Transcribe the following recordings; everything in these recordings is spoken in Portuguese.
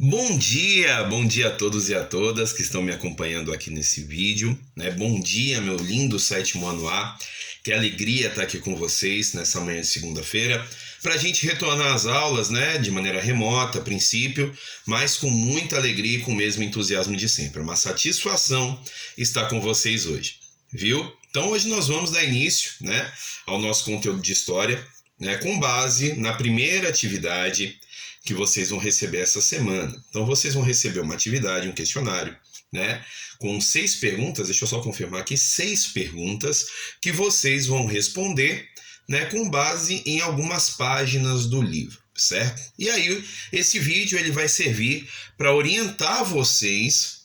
Bom dia a todos e a todas que estão me acompanhando aqui nesse vídeo, né? Bom dia, meu lindo sétimo ano A. Que alegria estar aqui com vocês nessa manhã de segunda-feira, para a gente retornar às aulas, né? De maneira remota, a princípio, mas com muita alegria e com o mesmo entusiasmo de sempre. É uma satisfação estar com vocês hoje, viu? Então hoje nós vamos dar início, né, ao nosso conteúdo de história, né, com base na primeira atividade que vocês vão receber essa semana. Então vocês vão receber uma atividade, um questionário, né, com 6 perguntas, deixa eu só confirmar aqui, 6 perguntas que vocês vão responder, né, com base em algumas páginas do livro, certo? E aí esse vídeo ele vai servir para orientar vocês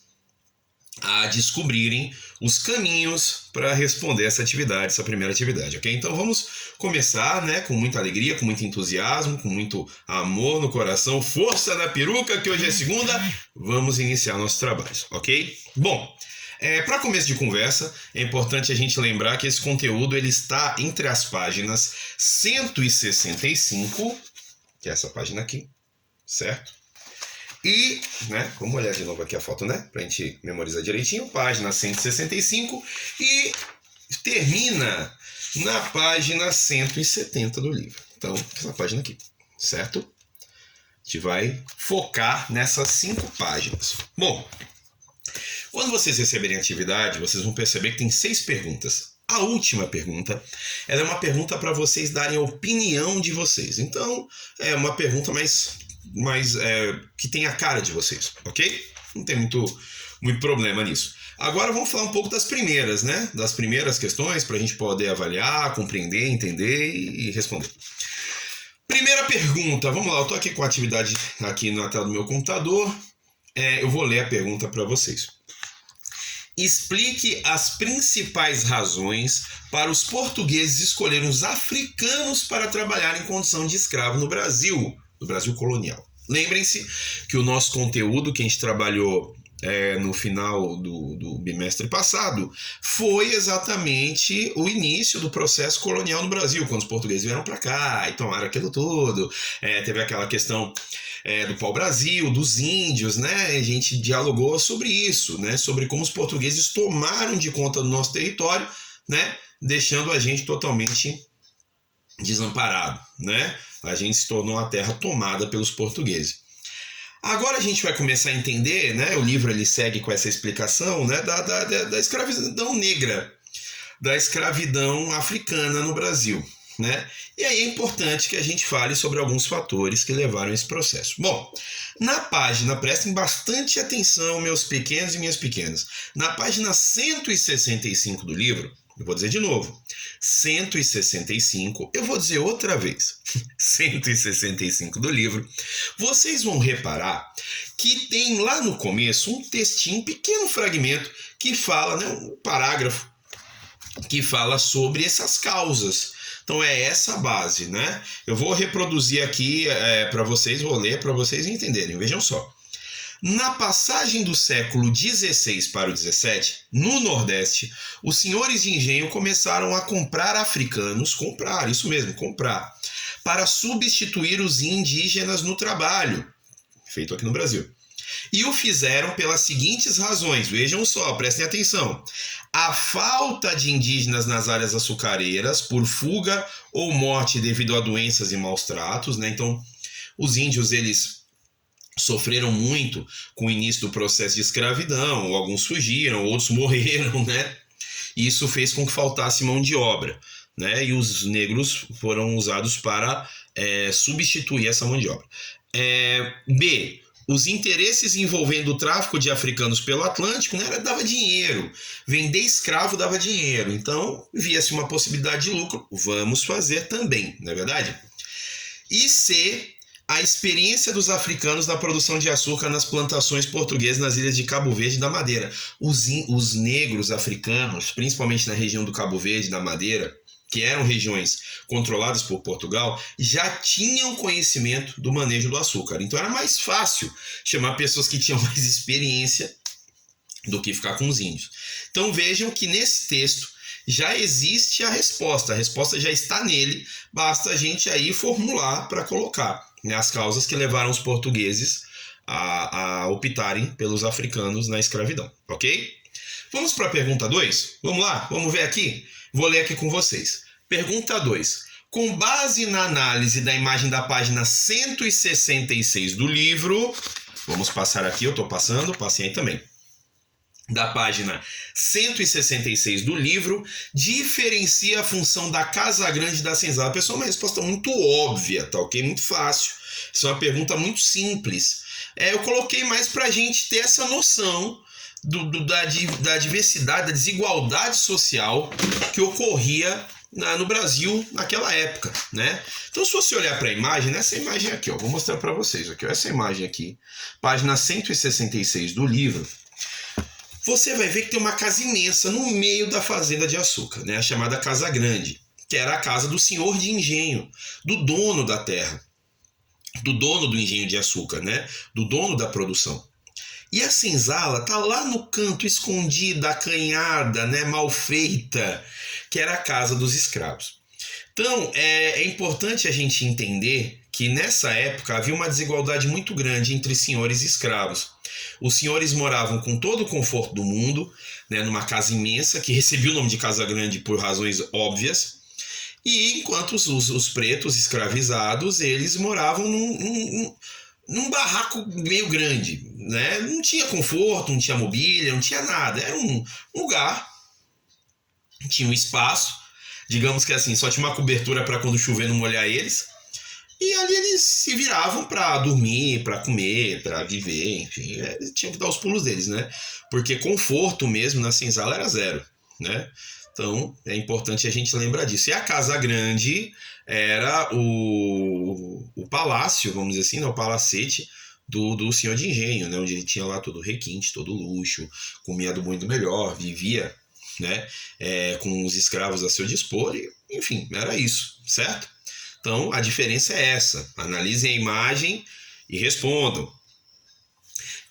a descobrirem os caminhos para responder essa primeira atividade, ok? Então vamos começar, né, com muita alegria, com muito entusiasmo, com muito amor no coração, força na peruca, que hoje é segunda, vamos iniciar nossos trabalhos, ok? Bom, para começo de conversa, é importante a gente lembrar que esse conteúdo ele está entre as páginas 165, que é essa página aqui, certo? E, né, vamos olhar de novo aqui a foto, né, pra gente memorizar direitinho, página 165 e termina na página 170 do livro. Então, essa página aqui, certo? A gente vai focar nessas 5 páginas. Bom, quando vocês receberem a atividade, vocês vão perceber que tem 6 perguntas. A última pergunta, ela é uma pergunta para vocês darem a opinião de vocês. Então, é uma pergunta mais que tem a cara de vocês, ok? Não tem muito problema nisso. Agora vamos falar um pouco das primeiras, né? Das primeiras questões para a gente poder avaliar, compreender, entender e responder. Primeira pergunta, vamos lá, eu estou aqui com a atividade aqui na tela do meu computador. Eu vou ler a pergunta para vocês. Explique as principais razões para os portugueses escolherem os africanos para trabalhar em condição de escravo no Brasil colonial. Lembrem-se que o nosso conteúdo que a gente trabalhou no final do bimestre passado foi exatamente o início do processo colonial no Brasil, quando os portugueses vieram para cá e tomaram aquilo tudo. Teve aquela questão do pau-brasil, dos índios, né? A gente dialogou sobre isso, né? Sobre como os portugueses tomaram de conta do nosso território, né? Deixando a gente totalmente desamparado, né? A gente se tornou a terra tomada pelos portugueses. Agora a gente vai começar a entender, né? O livro ele segue com essa explicação, né? Da escravidão negra, da escravidão africana no Brasil, né? E aí é importante que a gente fale sobre alguns fatores que levaram a esse processo. Bom, na página, prestem bastante atenção, meus pequenos e minhas pequenas, na página 165 do livro, eu vou dizer de novo, 165, eu vou dizer outra vez, 165 do livro, vocês vão reparar que tem lá no começo um textinho, um pequeno fragmento que fala, né, um parágrafo que fala sobre essas causas. Então é essa a base, né? Eu vou reproduzir aqui para vocês, vou ler para vocês entenderem, vejam só. Na passagem do século XVI para o XVII, no Nordeste, os senhores de engenho começaram a comprar africanos, comprar, para substituir os indígenas no trabalho, feito aqui no Brasil. E o fizeram pelas seguintes razões, vejam só, prestem atenção. A falta de indígenas nas áreas açucareiras por fuga ou morte devido a doenças e maus tratos, né? Então, os índios, eles sofreram muito com o início do processo de escravidão, alguns fugiram, outros morreram, né? E isso fez com que faltasse mão de obra, né? E os negros foram usados para substituir essa mão de obra. B. Os interesses envolvendo o tráfico de africanos pelo Atlântico, né, dava dinheiro. Vender escravo dava dinheiro. Então, via-se uma possibilidade de lucro. Vamos fazer também, não é verdade? E C. A experiência dos africanos na produção de açúcar nas plantações portuguesas nas ilhas de Cabo Verde e da Madeira. Os negros africanos, principalmente na região do Cabo Verde e da Madeira, que eram regiões controladas por Portugal, já tinham conhecimento do manejo do açúcar. Então era mais fácil chamar pessoas que tinham mais experiência do que ficar com os índios. Então vejam que nesse texto já existe a resposta já está nele, basta a gente aí formular para colocar, né, as causas que levaram os portugueses a optarem pelos africanos na escravidão, ok? Vamos para a pergunta 2? Vamos lá? Vamos ver aqui? Vou ler aqui com vocês. Pergunta 2. Com base na análise da imagem da página 166 do livro, vamos passar aqui, eu estou passando, passei aí também. Da página 166 do livro, diferencia a função da Casa Grande da senzala. Pessoal, uma resposta muito óbvia, tá ok? Muito fácil. Isso é uma pergunta muito simples. Eu coloquei mais para a gente ter essa noção da diversidade, da desigualdade social que ocorria no Brasil naquela época, né? Então, se você olhar para a imagem, nessa imagem aqui, ó, vou mostrar para vocês aqui, ó, essa imagem aqui, página 166 do livro, você vai ver que tem uma casa imensa no meio da fazenda de açúcar, né? A chamada Casa Grande, que era a casa do senhor de engenho, do dono da terra, do dono do engenho de açúcar, né? Do dono da produção. E a senzala tá lá no canto, escondida, acanhada, né? Mal feita, que era a casa dos escravos. Então, é importante a gente entender que nessa época havia uma desigualdade muito grande entre senhores e escravos. Os senhores moravam com todo o conforto do mundo, né, numa casa imensa, que recebia o nome de Casa Grande por razões óbvias, e enquanto os pretos escravizados, eles moravam num barraco meio grande, né? Não tinha conforto, não tinha mobília, não tinha nada. Era um lugar, tinha um espaço, digamos que assim, só tinha uma cobertura para quando chover não molhar eles. E ali eles se viravam para dormir, para comer, para viver, enfim, eles tinham que dar os pulos deles, né? Porque conforto mesmo na senzala era zero, né? Então é importante a gente lembrar disso. E a Casa Grande era o palácio, vamos dizer assim, né? O palacete do senhor de engenho, né? Onde ele tinha lá todo o requinte, todo o luxo, comia do bom e do melhor, vivia, né? Com os escravos a seu dispor, e, enfim, era isso, certo? Então, a diferença é essa. Analisem a imagem e respondam.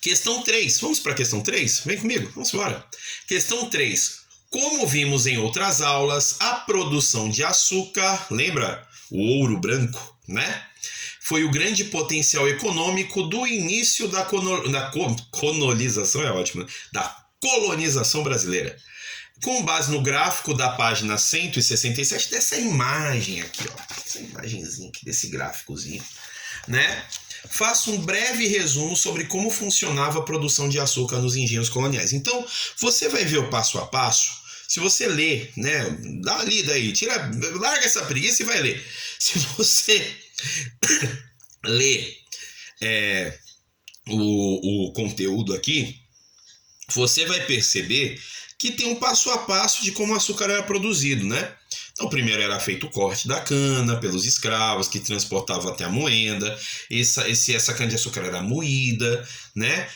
Questão 3. Vamos para a questão 3? Vem comigo, vamos embora. Questão 3. Como vimos em outras aulas, a produção de açúcar, lembra? O ouro branco, né? Foi o grande potencial econômico do início da colonização, é ótimo, da colonização brasileira. Com base no gráfico da página 167, dessa imagem aqui, ó, essa imagenzinha aqui, desse gráficozinho, né? Faço um breve resumo sobre como funcionava a produção de açúcar nos engenhos coloniais. Então, você vai ver o passo a passo. Se você ler, né, dá uma lida aí, larga essa preguiça e vai ler. Se você ler o conteúdo aqui, você vai perceber que tem um passo a passo de como o açúcar era produzido, né? Então, primeiro era feito o corte da cana pelos escravos que transportavam até a moenda. Essa cana de açúcar era moída, né?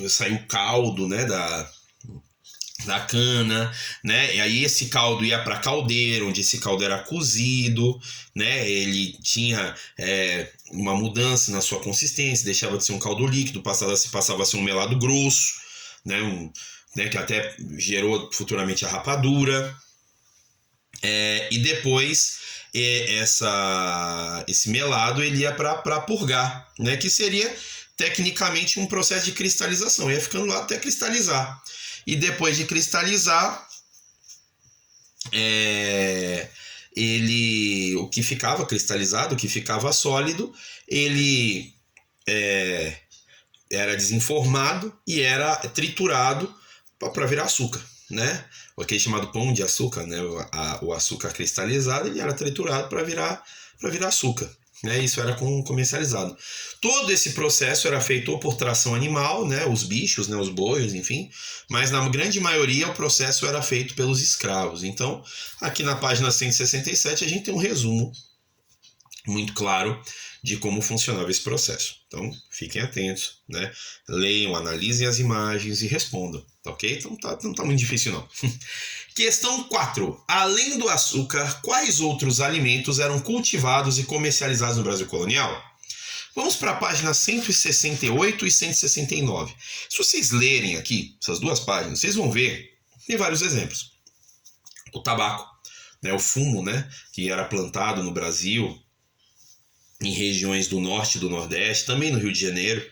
Saiu o caldo, né, da cana, né? E aí esse caldo ia para a caldeira, onde esse caldo era cozido, né? Ele tinha uma mudança na sua consistência, deixava de ser um caldo líquido, passava a ser um melado grosso, né? Que até gerou futuramente a rapadura. E depois esse melado ele ia para purgar, né? Que seria tecnicamente um processo de cristalização, ia ficando lá até cristalizar. E depois de cristalizar, o que ficava cristalizado, o que ficava sólido, ele era desenformado e era triturado para virar açúcar, né? Aquele chamado pão de açúcar, né? O açúcar cristalizado, ele era triturado para virar açúcar, né? Isso era comercializado. Todo esse processo era feito ou por tração animal, né? Os bichos, né? Os bois, enfim. Mas na grande maioria o processo era feito pelos escravos. Então, aqui na página 167 a gente tem um resumo muito claro de como funcionava esse processo. Então, fiquem atentos, né? Leiam, analisem as imagens e respondam, tá ok? Então, não tá muito difícil, não. Questão 4. Além do açúcar, quais outros alimentos eram cultivados e comercializados no Brasil colonial? Vamos para a página 168 e 169. Se vocês lerem aqui, essas duas páginas, vocês vão ver, tem vários exemplos. O tabaco, né? O fumo, né? Que era plantado no Brasil, em regiões do norte e do nordeste, também no Rio de Janeiro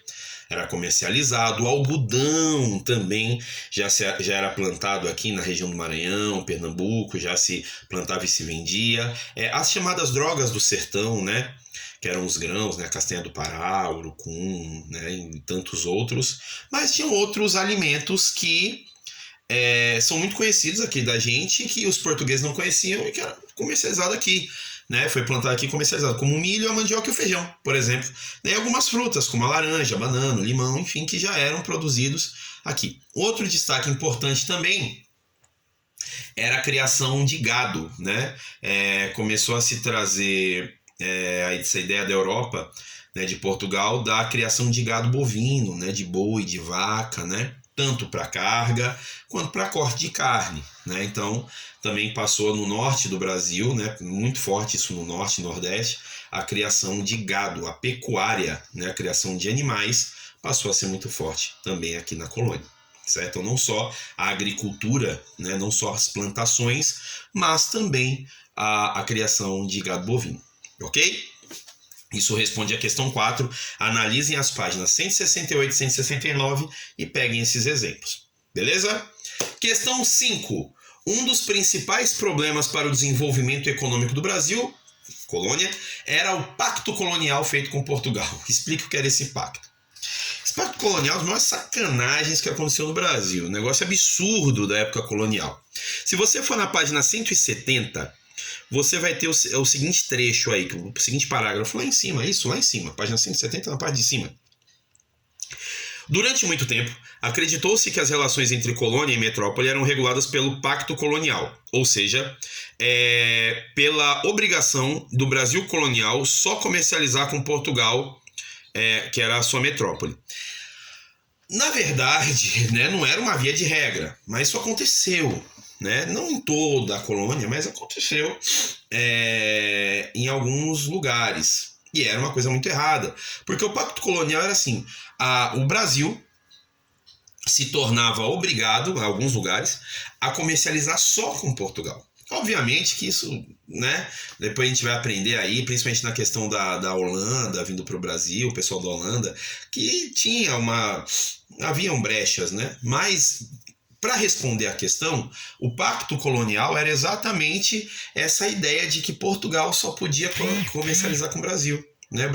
era comercializado. O algodão também já era plantado aqui na região do Maranhão, Pernambuco, já se plantava e se vendia. As chamadas drogas do sertão, né? Que eram os grãos, né? A castanha do Pará, o urucum, né? E tantos outros. Mas tinham outros alimentos que são muito conhecidos aqui da gente, que os portugueses não conheciam e que era comercializado aqui, né? Foi plantado aqui e comercializado, como o milho, a mandioca e o feijão, por exemplo. E algumas frutas, como a laranja, a banana, o limão, enfim, que já eram produzidos aqui. Outro destaque importante também era a criação de gado, né? Começou a se trazer essa ideia da Europa, né, de Portugal, da criação de gado bovino, né, de boi, de vaca, né? Tanto para carga quanto para corte de carne, né? Então também passou no norte do Brasil, né? Muito forte isso no norte e nordeste, a criação de gado, a pecuária, né? A criação de animais passou a ser muito forte também aqui na colônia, certo? Então não só a agricultura, né? Não só as plantações, mas também a criação de gado bovino, ok? Isso responde à questão 4. Analisem as páginas 168 e 169 e peguem esses exemplos. Beleza? Questão 5. Um dos principais problemas para o desenvolvimento econômico do Brasil, colônia, era o pacto colonial feito com Portugal. Explique o que era esse pacto. Esse pacto colonial é uma das maiores sacanagens que aconteceu no Brasil. Um negócio absurdo da época colonial. Se você for na página 170... você vai ter o seguinte trecho aí, o seguinte parágrafo lá em cima, lá em cima, página 170, na parte de cima. Durante muito tempo, acreditou-se que as relações entre colônia e metrópole eram reguladas pelo Pacto Colonial, ou seja, pela obrigação do Brasil colonial só comercializar com Portugal, que era a sua metrópole. Na verdade, né, não era uma via de regra, mas isso aconteceu. Né? Não em toda a colônia, mas aconteceu em alguns lugares. E era uma coisa muito errada. Porque o pacto colonial era assim: o Brasil se tornava obrigado, em alguns lugares, a comercializar só com Portugal. Obviamente que isso, né? Depois a gente vai aprender aí, principalmente na questão da Holanda vindo para o Brasil, o pessoal da Holanda, que haviam brechas, né? Mas para responder à questão, o pacto colonial era exatamente essa ideia de que Portugal só podia comercializar com o Brasil, né?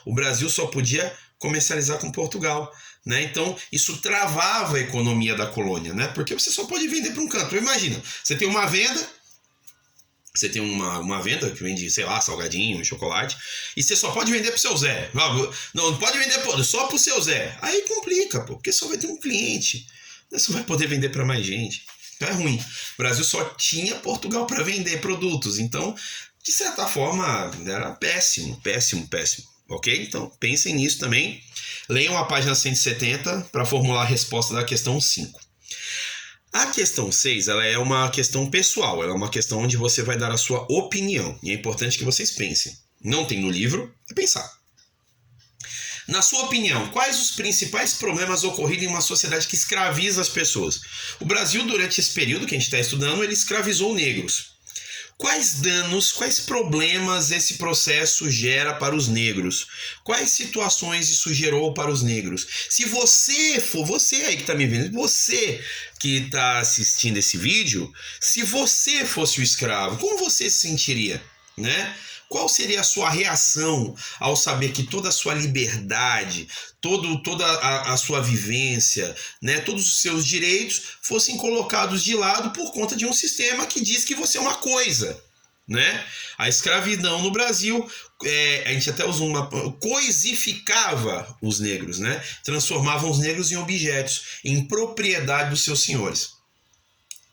O Brasil só podia comercializar com Portugal, né? Então isso travava a economia da colônia, né? Porque você só pode vender para um canto. Imagina, você tem uma venda que vende, sei lá, salgadinho, chocolate, e você só pode vender pro seu Zé. Não pode vender só pro seu Zé. Aí complica, porque só vai ter um cliente. Você vai poder vender para mais gente. Então é ruim. O Brasil só tinha Portugal para vender produtos. Então, de certa forma, era péssimo. Ok? Então, pensem nisso também. Leiam a página 170 para formular a resposta da questão 5. A questão 6, ela é uma questão pessoal. Ela é uma questão onde você vai dar a sua opinião. E é importante que vocês pensem. Não tem no livro, é pensar. Na sua opinião, quais os principais problemas ocorridos em uma sociedade que escraviza as pessoas? O Brasil, durante esse período que a gente está estudando, ele escravizou negros. Quais danos, quais problemas esse processo gera para os negros? Quais situações isso gerou para os negros? Se você aí que está me vendo, você que está assistindo esse vídeo, se você fosse o escravo, como você se sentiria, né? Qual seria a sua reação ao saber que toda a sua liberdade, toda a sua vivência, né, todos os seus direitos fossem colocados de lado por conta de um sistema que diz que você é uma coisa, né? A escravidão no Brasil, a gente até usa coisificava os negros, né? Transformavam os negros em objetos, em propriedade dos seus senhores.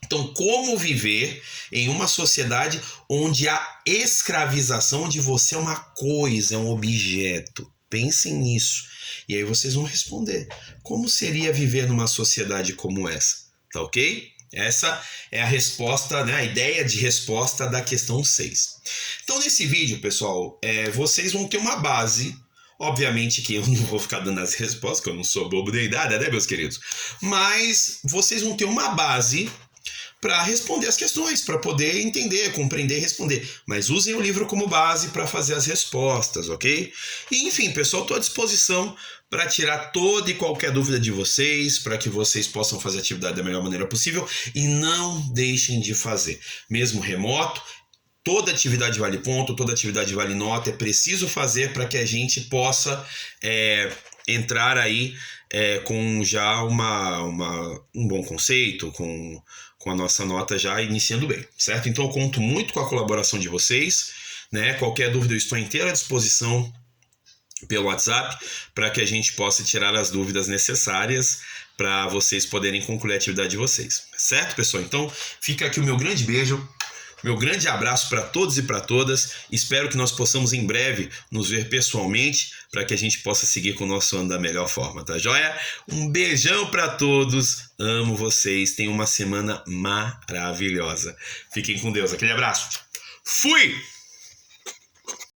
Então, como viver em uma sociedade onde há escravização, onde você é uma coisa, é um objeto? Pensem nisso. E aí vocês vão responder. Como seria viver numa sociedade como essa? Tá ok? Essa é a resposta, né, a ideia de resposta da questão 6. Então, nesse vídeo, pessoal, vocês vão ter uma base. Obviamente que eu não vou ficar dando as respostas, porque eu não sou bobo nem nada, né, meus queridos? Mas vocês vão ter uma base para responder as questões, para poder entender, compreender e responder. Mas usem o livro como base para fazer as respostas, ok? E enfim, pessoal, estou à disposição para tirar toda e qualquer dúvida de vocês, para que vocês possam fazer a atividade da melhor maneira possível e não deixem de fazer. Mesmo remoto, toda atividade vale ponto, toda atividade vale nota, é preciso fazer para que a gente possa entrar aí com já um bom conceito, com a nossa nota já iniciando bem, certo? Então eu conto muito com a colaboração de vocês, né? Qualquer dúvida eu estou inteira à disposição pelo WhatsApp para que a gente possa tirar as dúvidas necessárias para vocês poderem concluir a atividade de vocês, certo, pessoal? Então fica aqui o meu grande beijo, meu grande abraço para todos e para todas. Espero que nós possamos em breve nos ver pessoalmente para que a gente possa seguir com o nosso ano da melhor forma, tá joia? Um beijão para todos, amo vocês, tenham uma semana maravilhosa. Fiquem com Deus, aquele abraço. Fui!